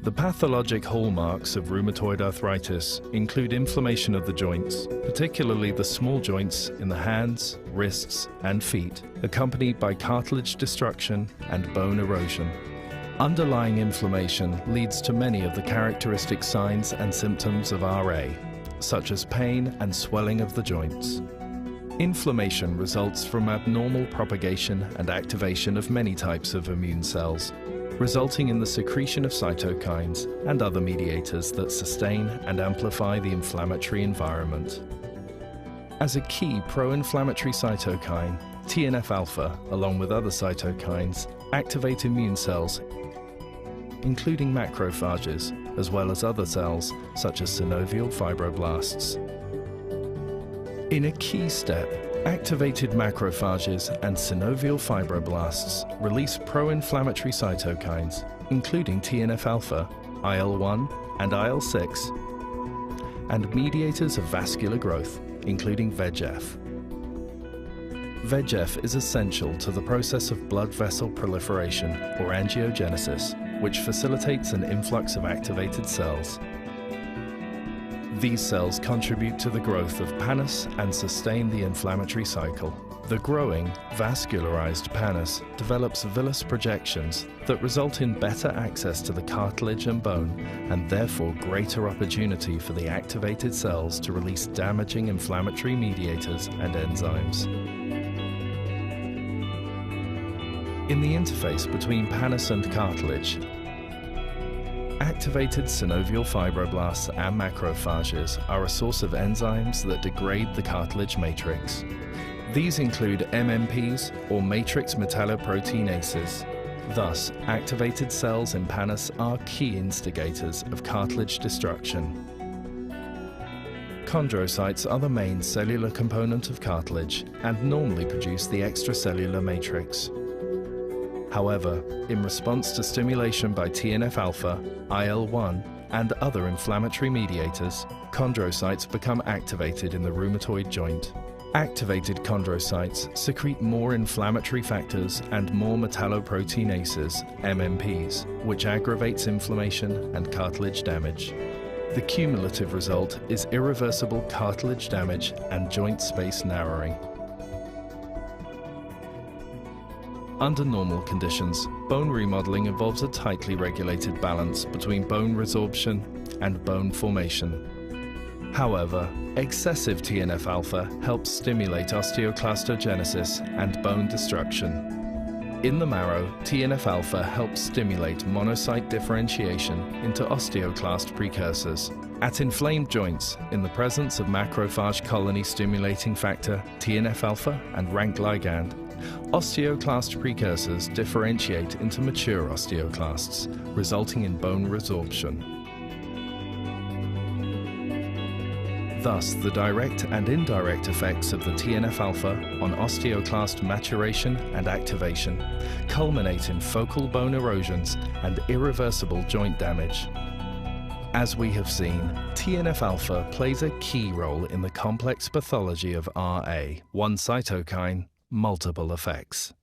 The pathologic hallmarks of rheumatoid arthritis include inflammation of the joints, particularly the small joints in the hands, wrists, and feet, accompanied by cartilage destruction and bone erosion. Underlying inflammation leads to many of the characteristic signs and symptoms of RA, such as pain and swelling of the joints. Inflammation results from abnormal propagation and activation of many types of immune cells, resulting in the secretion of cytokines and other mediators that sustain and amplify the inflammatory environment. As a key pro-inflammatory cytokine, TNF-alpha, along with other cytokines, activate immune cells, including macrophages, as well as other cells such as synovial fibroblasts. In a key step, activated macrophages and synovial fibroblasts release pro-inflammatory cytokines, including TNF-alpha, IL-1 and IL-6, and mediators of vascular growth, including VEGF. VEGF is essential to the process of blood vessel proliferation, or angiogenesis, which facilitates an influx of activated cells. These cells contribute to the growth of pannus and sustain the inflammatory cycle. The growing, vascularized pannus develops villous projections that result in better access to the cartilage and bone, and therefore greater opportunity for the activated cells to release damaging inflammatory mediators and enzymes. In the interface between pannus and cartilage, activated synovial fibroblasts and macrophages are a source of enzymes that degrade the cartilage matrix. These include MMPs, or matrix metalloproteinases. Thus, activated cells in pannus are key instigators of cartilage destruction. Chondrocytes are the main cellular component of cartilage and normally produce the extracellular matrix. However, in response to stimulation by TNF-alpha, IL-1, and other inflammatory mediators, chondrocytes become activated in the rheumatoid joint. Activated chondrocytes secrete more inflammatory factors and more metalloproteinases, MMPs, which aggravates inflammation and cartilage damage. The cumulative result is irreversible cartilage damage and joint space narrowing. Under normal conditions, bone remodeling involves a tightly regulated balance between bone resorption and bone formation. However, excessive TNF-alpha helps stimulate osteoclastogenesis and bone destruction. In the marrow, TNF-alpha helps stimulate monocyte differentiation into osteoclast precursors. At inflamed joints, in the presence of macrophage colony stimulating factor, TNF-alpha, and rank ligand, osteoclast precursors differentiate into mature osteoclasts, resulting in bone resorption. Thus, the direct and indirect effects of the TNF-alpha on osteoclast maturation and activation culminate in focal bone erosions and irreversible joint damage. As we have seen, TNF-alpha plays a key role in the complex pathology of RA. One cytokine, multiple effects.